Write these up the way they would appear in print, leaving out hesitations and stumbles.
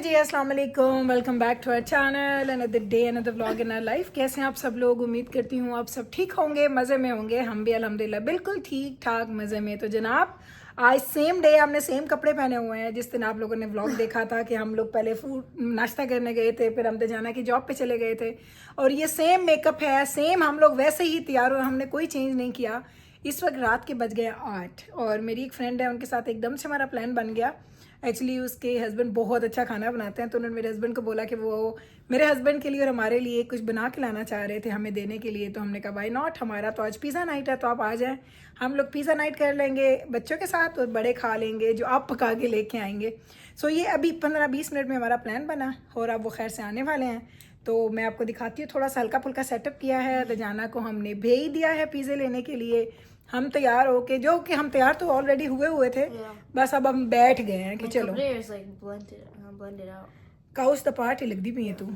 जी, अस्सलाम वालेकुम, welcome back to our channel, another day another vlog in our life. कैसे हैं आप सब लोग? उम्मीद करती हूँ आप सब ठीक होंगे, मज़े में होंगे। हम भी अल्हम्दुलिल्लाह बिल्कुल ठीक ठाक मज़े में। तो जनाब आज सेम डे हमने सेम कपड़े पहने हुए हैं। जिस दिन आप लोगों ने व्लॉग देखा था कि हम लोग पहले फूड नाश्ता करने गए थे, फिर हम जाना की जॉब पे चले गए थे, और ये सेम मेकअप है, सेम हम लोग वैसे ही तैयार हुए, हमने कोई चेंज नहीं किया। इस वक्त रात के बज गए 8 और मेरी एक फ्रेंड है, उनके साथ एकदम से हमारा प्लान बन गया। एक्चुअली उसके हस्बैंड बहुत अच्छा खाना बनाते हैं, तो उन्होंने मेरे हस्बैंड को बोला कि वो मेरे हस्बैंड के लिए और हमारे लिए कुछ बना के लाना चाह रहे थे हमें देने के लिए। तो हमने कहा वाई नॉट, हमारा तो आज पिज़्ज़ा नाइट है, तो आप आ जाएं, हम लोग पिज़्ज़ा नाइट कर लेंगे बच्चों के साथ और बड़े खा लेंगे जो आप पका के लेके आएंगे। सो ये अभी 15-20 मिनट में हमारा प्लान बना और अब वो खैर से आने वाले हैं। तो मैं आपको दिखाती हूँ, थोड़ा सा हल्का फुल्का सेटअप किया है। दजाना को हमने भेज दिया है पिज़्ज़े लेने के लिए। हम तैयार होके, जो कि हम तैयार तो ऑलरेडी हुए थे, बस अब हम बैठ गए हैं कि चलो काउस द पार्टी लगती पई है तू।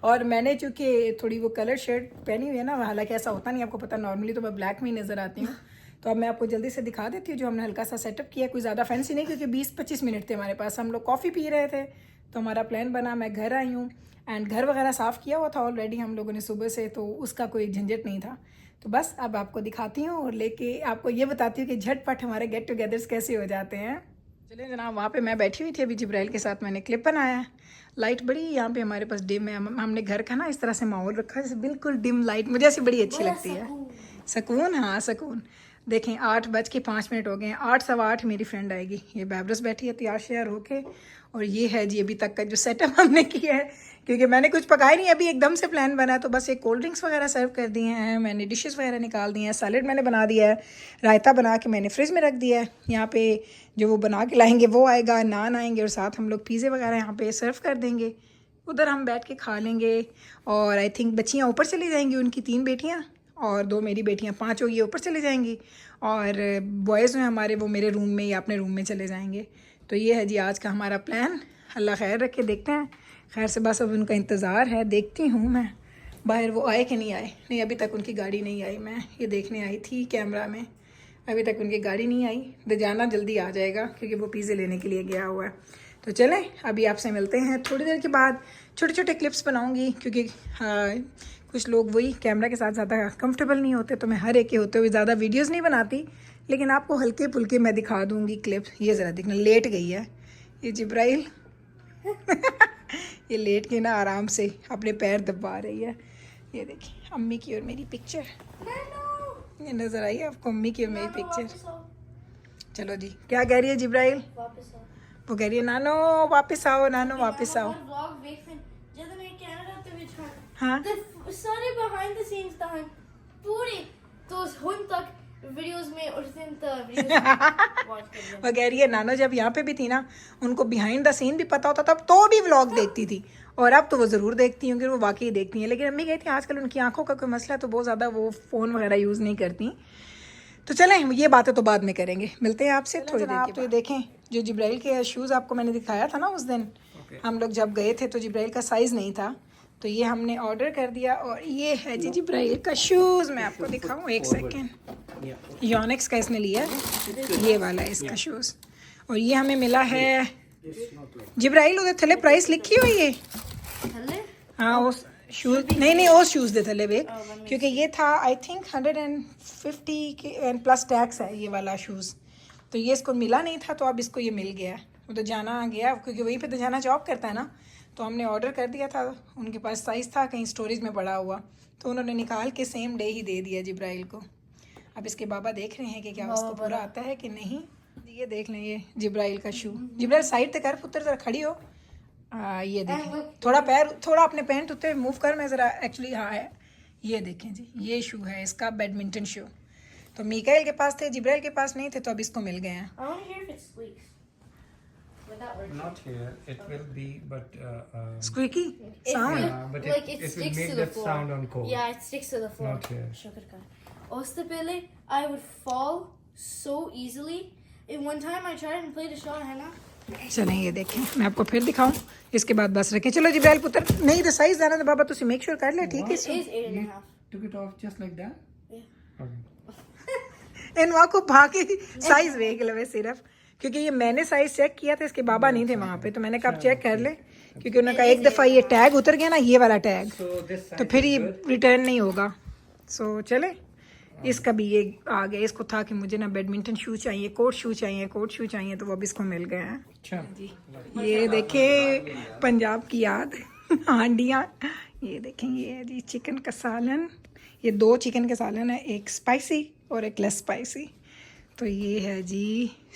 और मैंने चूंकि थोड़ी वो कलर शर्ट पहनी हुई है ना, हालांकि ऐसा होता नहीं, आपको पता, नॉर्मली तो मैं ब्लैक में ही नजर आती हूँ। तो अब मैं आपको जल्दी से दिखा देती हूँ जो हमने हल्का सा सेटअप किया। कोई ज़्यादा फैंसी नहीं, क्योंकि 20-25 मिनट थे हमारे पास। हम लोग कॉफ़ी पी रहे थे तो हमारा प्लान बना, मैं घर आई हूँ एंड घर वगैरह साफ़ किया हुआ था ऑलरेडी हम लोगों ने सुबह से, तो उसका कोई झंझट नहीं था। तो बस अब आपको दिखाती हूँ और लेके आपको ये बताती हूँ कि झटपट हमारे गेट टुगेदर्स कैसे हो जाते हैं। चलिए जनाब, वहाँ पे मैं बैठी हुई थी अभी जिब्राइल के साथ, मैंने क्लिप बनाया है। लाइट बड़ी यहाँ पे हमारे पास डिम है, हमने घर का ना इस तरह से माहौल रखा है जैसे बिल्कुल डिम लाइट, मुझे ऐसी बड़ी अच्छी लगती है। सुकून, हाँ सुकून। देखें 8:05 हो गए हैं, 8-8:15 मेरी फ्रेंड आएगी। ये बैबरस बैठी है तैयार शेयर होके, और ये है जी अभी तक का जो सेटअप हमने किया है, क्योंकि मैंने कुछ पकाया नहीं, अभी एकदम से प्लान बना है। तो बस एक कोल्ड ड्रिंक्स वगैरह सर्व कर दिए हैं, मैंने डिशेस वगैरह निकाल दिए हैं, सैलेड मैंने बना दिया है, रायता बना के मैंने फ्रिज में रख दिया है। यहाँ पे जो वो बना के लाएंगे वो आएगा, नान आएंगे, और साथ हम लोग पिज़्ज़े वगैरह यहाँ पे सर्व कर देंगे, उधर हम बैठ के खा लेंगे। और आई थिंक बच्चियाँ ऊपर चली जाएंगी, उनकी 3 बेटियाँ और 2 मेरी बेटियाँ, 5 होगी, ऊपर चले जाएंगी। और बॉयज़ हैं हमारे, वो मेरे रूम में या अपने रूम में चले जाएंगे। तो ये है जी आज का हमारा प्लान। अल्लाह खैर रखे, देखते हैं। खैर से बस अब उनका इंतज़ार है, देखती हूँ मैं बाहर वो आए कि नहीं आए। नहीं, अभी तक उनकी गाड़ी नहीं आई। मैं ये देखने आई थी कैमरा में, अभी तक उनकी गाड़ी नहीं आई। दजाना जल्दी आ जाएगा क्योंकि वो पिज़्ज़े लेने के लिए गया हुआ है। तो चलें अभी आपसे मिलते हैं थोड़ी देर के बाद। छोटे छोटे क्लिप्स बनाऊँगी क्योंकि कुछ लोग वही कैमरा के साथ ज़्यादा कंफर्टेबल नहीं होते, तो मैं हर एक के होते हुए ज़्यादा वीडियोज़ नहीं बनाती, लेकिन आपको हल्के फुल्के मैं दिखा दूँगी क्लिप्स। ये ज़रा देखना, लेट गई है ये जिब्राइल। ये लेट के ना आराम से अपने पैर दबा रही है। ये देखिए अम्मी की और मेरी पिक्चर, ये नज़र आई है आपको, अम्मी की और मेरी पिक्चर। चलो जी, क्या कह रही है जिब्राइल? वो कह रही है नानो वापस आओ, नानो वापस आओ। हाँ सारे behind the scenes दहन पूरी तो हुन तक वीडियोस में उस दिन वो कह रही है नानो जब यहाँ पे भी थी ना, उनको बिहाइंड द सीन भी पता होता तब तो भी व्लॉग देखती थी, और अब तो वो ज़रूर देखती हैं, वो वाकई देखती हैं। लेकिन अम्मी कहती हैं आजकल उनकी आंखों का कोई मसला है, तो बहुत ज़्यादा वो फ़ोन वगैरह यूज़ नहीं करती। तो चलें ये बातें तो बाद में करेंगे, मिलते हैं आपसे थोड़ी देर। आप तो ये देखें जो जिब्राइल के शूज़ आपको मैंने दिखाया था ना उस दिन, हम लोग जब गए थे तो जिब्राइल का साइज़ नहीं था, तो ये हमने ऑर्डर कर दिया। और ये है जी जिब्राइल का शूज़, मैं आपको दिखाऊं एक सेकेंड। योनिक्स का इसने लिया, ये वाला है इसका शूज़, और ये हमें मिला है जिब्राइल उधर थले प्राइस लिखी हुई है। हाँ उस शूज़ नहीं उस शूज़ दे थले वे, क्योंकि ये था आई थिंक 150 के एंड प्लस टैक्स है ये वाला शूज़। तो ये इसको मिला नहीं था, तो अब इसको ये मिल गया। वो तो जाना गया क्योंकि वहीं पे तो जाना जॉब करता है ना, तो हमने ऑर्डर कर दिया था, उनके पास साइज़ था कहीं स्टोरेज में पड़ा हुआ, तो उन्होंने निकाल के सेम डे ही दे दिया जिब्राइल को। अब इसके बाबा देख रहे हैं कि क्या उसको पूरा आता है कि नहीं। ये देख लें ये जिब्राइल का शू। जिब्राइल साइड तक कर पुत्र, ज़रा खड़ी हो। ये देखें, थोड़ा पैर, थोड़ा अपने पैंट उत्ते मूव कर, मैं ज़रा एक्चुअली हाँ है। ये देखें जी, ये शू है इसका बैडमिंटन शू। तो मीकाइल के पास थे, जिब्राइल के पास नहीं थे, तो अब इसको मिल गए हैं। Not here. It will be, but Squeaky sound. but like it will sticks make to the that floor. sound on cold. Yeah, it sticks to the floor. Not here. Shukr. Osta pele, I would fall so easily. And one time I tried and played a shot, है ना? चलें ये देखें, मैं आपको फिर दिखाऊं, इसके बाद बस रखें। चलो जिब्राइल पुत्र, नहीं तो साइज जाना तो बाबा तुसी मेक श्योर कर ले, ठीक है? It is 8.5. Took it off just like that. Yeah. Okay. इन को भागे साइज वेख लवे सिर्फ, क्योंकि ये मैंने साइज चेक किया था, इसके बाबा नहीं थे वहाँ पे, तो मैंने कहा आप चेक कर ले, क्योंकि उन्होंने कहा एक दफ़ा ये टैग उतर गया ना, ये वाला टैग, So this तो फिर ये रिटर्न नहीं होगा। सो चले, इसका भी ये आ गया। इसको था कि मुझे ना बैडमिंटन शूज़ चाहिए, कोर्ट शूज़ चाहिए, कोर्ट शूज़ चाहिए, तो वो अब इसको मिल गए हैं अच्छा जी। ये देखें पंजाब की याद हांडियाँ, ये देखें, ये है जी चिकन का सालन, ये 2 चिकन के सालन है, एक स्पाइसी और एक लेस स्पाइसी। तो ये है जी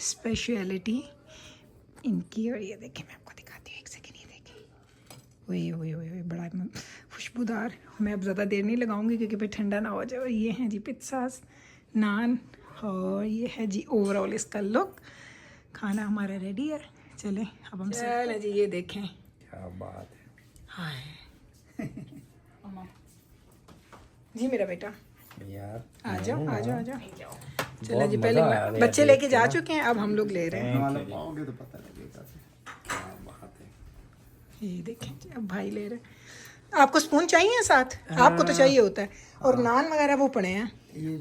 स्पेशलिटी इनकी। और ये देखें, मैं आपको दिखाती हूँ, एक सेकेंड, ये देखें, ओए ओए ओए ओए, बड़ा खुशबूदार। मैं अब ज़्यादा देर नहीं लगाऊंगी क्योंकि फिर ठंडा ना हो जाए। और ये हैं जी पिज़्ज़ास, नान, और ये है जी ओवरऑल इसका लुक। खाना हमारा रेडी है, चलें अब हम चलें जी। ये देखें, क्या बात है हाय जी मेरा बेटा, यार, आ जाओ आ जाओ आ जाओ। चलो बहुत जी, पहले मज़ा आया बच्चे लेके जा चुके हैं, अब हम लोग ले रहे हैं। पाओगे तो पता लगेगा। क्या बात है। ये देखें जी, अब भाई ले रहे हैं। आपको स्पून चाहिए साथ? आपको तो चाहिए होता है। और नान वगैरह वो पड़े हैं।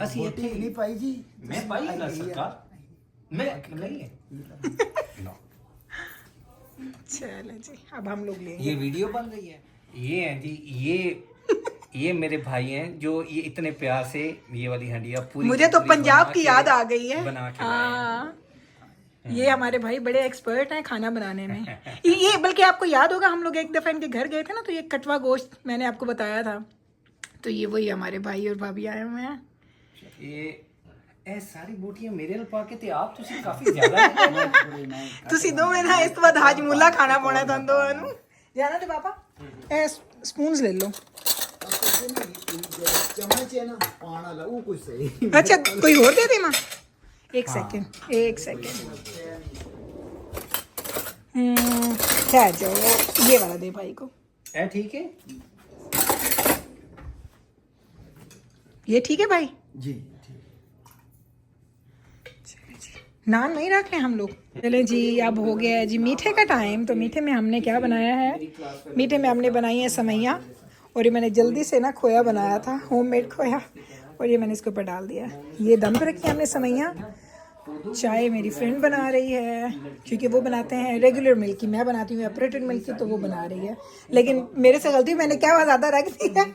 ਅਸੀਂ ਇੱਥੇ ਨਹੀਂ ਪਾਈ ਜੀ मैं पाई ना सरकार मैं नहीं है चलो जी, अब हम लोग लेंगे। ये वीडियो बन रही है। ये हैं जी, ये मेरे भाई हैं जो ये इतने प्यार से ये वाली हंडिया पूरी मुझे तो पूरी पंजाब बना की के- याद आ गई है। बना के लाए हैं। हाँ, ये हमारे भाई बड़े एक्सपर्ट हैं खाना बनाने में। ये बल्कि आपको याद होगा, हम लोग एक दफ़ा इनके घर गए थे ना, तो ये कटवा गोश्त मैंने आपको बताया था। तो ये वही हमारे भाई और भाभी आए हुए हैं। ਇਹ ਸਾਰੀ ਬੂਟੀਆਂ ਮੇਰੇ ਨਾਲ ਪਾ ਕੇ ਤੇ ਆਪ ਤੁਸੀਂ ਕਾਫੀ ਜ਼ਿਆਦਾ ਤੁਸੀਂ ਦੋਵੇਂ ਨਾ ਇਸ ਤੋਂ ਬਾਅਦ ਹਾਜਮੁੱਲਾ ਖਾਣਾ ਪਾਉਣਾ ਤੁਹਾਨੂੰ ਦੋਵਾਂ ਨੂੰ। ਜਾਣਾ ਤੇ ਪਾਪਾ ਇਹ ਸਪੂਨਸ ਲੈ ਲਓ। ਚਮਚ ਹੈ ਨਾ ਪਾਣ ਵਾਲਾ ਉਹ ਕੁਝ ਸਹੀ अच्छा कोई और दे दे माँ, एक सेकंड एक सेकंड। ठहर जाओ, ये वाला दे भाई को। ਇਹ ਠੀਕ है ये ठीक है भाई? ਜੀ नान नहीं रख रहे हम लोग। चले जी, अब हो गया है जी मीठे का टाइम। तो मीठे में हमने क्या बनाया है? मीठे में हमने बनाई है समैया, और ये मैंने जल्दी से ना खोया बनाया था, होममेड खोया, और ये मैंने इसके ऊपर डाल दिया। ये दम पे रखी हमने समैया। चाय मेरी फ्रेंड बना रही है, क्योंकि वो बनाते हैं रेगुलर मिल्क की, मैं बनाती हूँ एपरेटेड मिल्क की, तो वो बना रही है। लेकिन मेरे से गलती, मैंने क्या ज़्यादा रख दी है।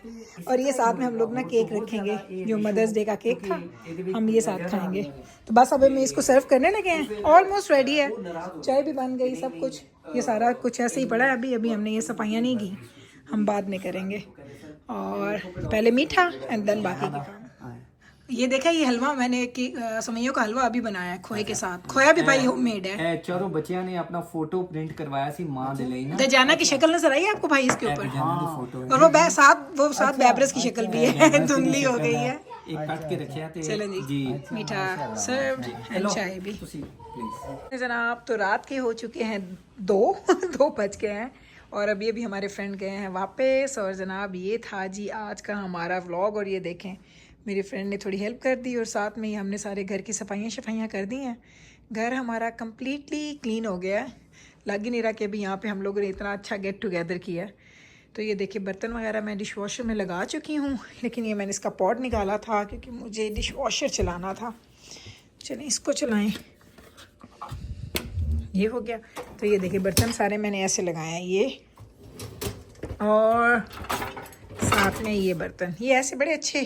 और ये साथ में हम लोग ना केक रखेंगे, जो मदर्स डे का केक था, हम ये साथ खाएंगे। तो बस अब मैं इसको सर्व करने लगे हैं, ऑलमोस्ट रेडी है। चाय भी बन गई, सब कुछ, ये सारा कुछ ऐसे ही पड़ा है। अभी अभी हमने ये सफाइयाँ नहीं की, हम बाद में करेंगे। और पहले मीठा एंड देन बाकी के काम। ये देखा, ये हलवा मैंने समैयों का हलवा अभी बनाया है खोए के साथ। खोया भी भाई होममेड है। ਇਹ ਚਾਰੋਂ ਬੱਚਿਆਂ ਨੇ ਆਪਣਾ ਫੋਟੋ ਪ੍ਰਿੰਟ ਕਰਵਾਇਆ ਸੀ ਮਾਂ ਦੇ ਲਈ ਨਾ दजाना की शक्ल नजर आई है आपको भाई इसके ऊपर? दजाना ਦੀ फोटो और वो साथ बैबरस की शक्ल भी है, धुंधली हो गई है। एक ਕੱਟ ਕੇ ਰੱਖਿਆ ਤੇ चलो जी, मीठा सर्व्ड एंड चाय भी। ਤੁਸੀਂ प्लीज जनाब, तो रात के हो चुके हैं 2 बज गए हैं, और अभी अभी हमारे फ्रेंड गए हैं वापस। और जनाब, ये था जी आज का हमारा व्लॉग। और ये देखें, मेरी फ्रेंड ने थोड़ी हेल्प कर दी, और साथ में ही हमने सारे घर की सफाइयाँ कर दी हैं। घर हमारा कम्प्लीटली क्लीन हो गया है। लग ही नहीं रहा कि अभी यहाँ पे हम लोगों ने इतना अच्छा गेट टुगेदर किया है। तो ये देखिए, बर्तन वगैरह मैं डिश वॉशर में लगा चुकी हूँ, लेकिन ये मैंने इसका पॉट निकाला था क्योंकि मुझे डिश वॉशर चलाना था। चलें इसको चलाएं। ये हो गया। तो ये देखिए, बर्तन सारे मैंने ऐसे लगाए हैं, ये और साथ में ये बर्तन, ये ऐसे बड़े अच्छे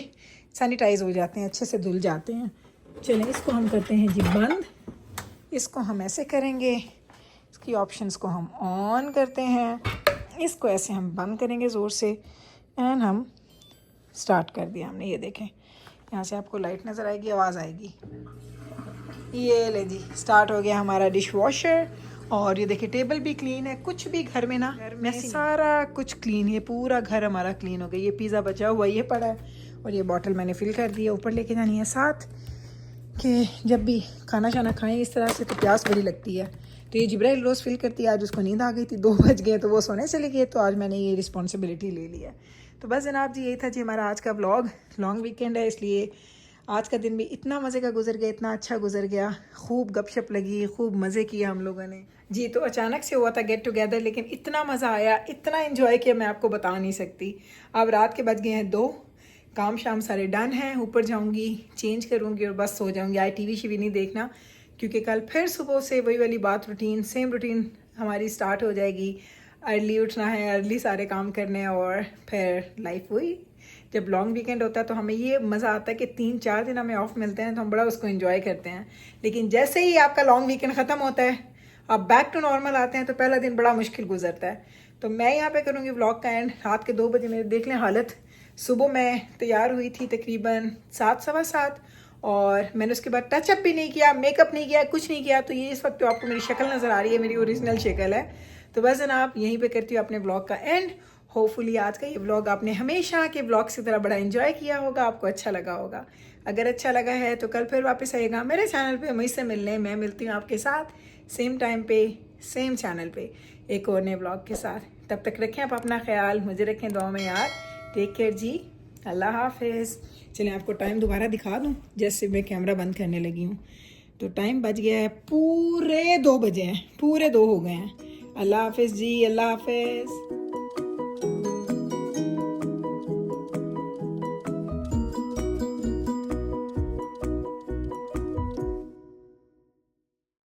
सैनिटाइज हो जाते हैं, अच्छे से धुल जाते हैं। चलें इसको हम करते हैं जी बंद। इसको हम ऐसे करेंगे, इसकी ऑप्शंस को हम ऑन करते हैं, इसको ऐसे हम बंद करेंगे ज़ोर से, एंड हम स्टार्ट कर दिया हमने। ये देखें, यहाँ से आपको लाइट नज़र आएगी, आवाज़ आएगी। ये ले जी, स्टार्ट हो गया हमारा डिश वॉशर। और ये देखिए, टेबल भी क्लीन है, कुछ भी घर में ना, घर में सारा कुछ क्लीन है, पूरा घर हमारा क्लीन हो गया। ये पिज़्ज़ा बचा हुआ ये पड़ा है, और ये बॉटल मैंने फिल कर दी है, ऊपर लेके जानी है साथ, कि जब भी खाना शाना खाएं इस तरह से तो प्यास बड़ी लगती है। तो ये जिब्राइल रोज़ फिल करती है, आज उसको नींद आ गई थी, 2 बज गए तो वो सोने चले गए, तो आज मैंने ये रिस्पॉन्सिबिलिटी ले ली है। तो बस जनाब जी, यही था जी हमारा आज का व्लॉग। लॉन्ग वीकेंड है, इसलिए आज का दिन भी इतना मज़े का गुजर गया, इतना अच्छा गुजर गया, खूब गपशप लगी, खूब मज़े किया हम लोगों ने जी। तो अचानक से हुआ था गेट टुगेदर, लेकिन इतना मज़ा आया, इतना इन्जॉय किया, मैं आपको बता नहीं सकती। अब रात के बज गए हैं 2, काम शाम सारे डन हैं। ऊपर जाऊंगी, चेंज करूंगी और बस सो जाऊंगी। आज टीवी शीवी नहीं देखना, क्योंकि कल फिर सुबह से वही वाली बात, रूटीन, सेम रूटीन हमारी स्टार्ट हो जाएगी। अर्ली उठना है, अर्ली सारे काम करने हैं, और फिर लाइफ वही। जब लॉन्ग वीकेंड होता है तो हमें ये मज़ा आता है कि 3-4 दिन हमें ऑफ मिलते हैं तो हम बड़ा उसको एंजॉय करते हैं। लेकिन जैसे ही आपका लॉन्ग वीकेंड ख़त्म होता है, आप बैक टू नॉर्मल आते हैं, तो पहला दिन बड़ा मुश्किल गुजरता है। तो मैं यहाँ पे करूँगी व्लॉग का एंड रात के 2 बजे। मेरे देख लें हालत। सुबह मैं तैयार हुई थी तकरीबन 7, सवा 7, और मैंने उसके बाद टचअप भी नहीं किया, मेकअप नहीं किया, कुछ नहीं किया। तो ये इस वक्त तो आपको मेरी शक्ल नज़र आ रही है, मेरी ओरिजिनल शक्ल है। तो बस जनाब यहीं पे करती हूँ अपने व्लॉग का एंड। होपफुली आज का ये व्लॉग आपने हमेशा के व्लॉग की तरह बड़ा एंजॉय किया होगा, आपको अच्छा लगा होगा। अगर अच्छा लगा है तो कल फिर वापस आइएगा मेरे चैनल पे मुझसे मिलने। मैं मिलती हूँ आपके साथ सेम टाइम पे, सेम चैनल पे, एक और नए व्लॉग के साथ। तब तक रखें आप अपना ख्याल, मुझे रखें दुआ में यार। टेक केयर जी, अल्लाह हाफिज़। चलें आपको टाइम दोबारा दिखा दूँ जैसे मैं कैमरा बंद करने लगी हूँ। तो टाइम बज गया है, पूरे 2 बजे हैं, पूरे 2 हो गए हैं। अल्लाह हाफिज़ जी, अल्लाह हाफिज़।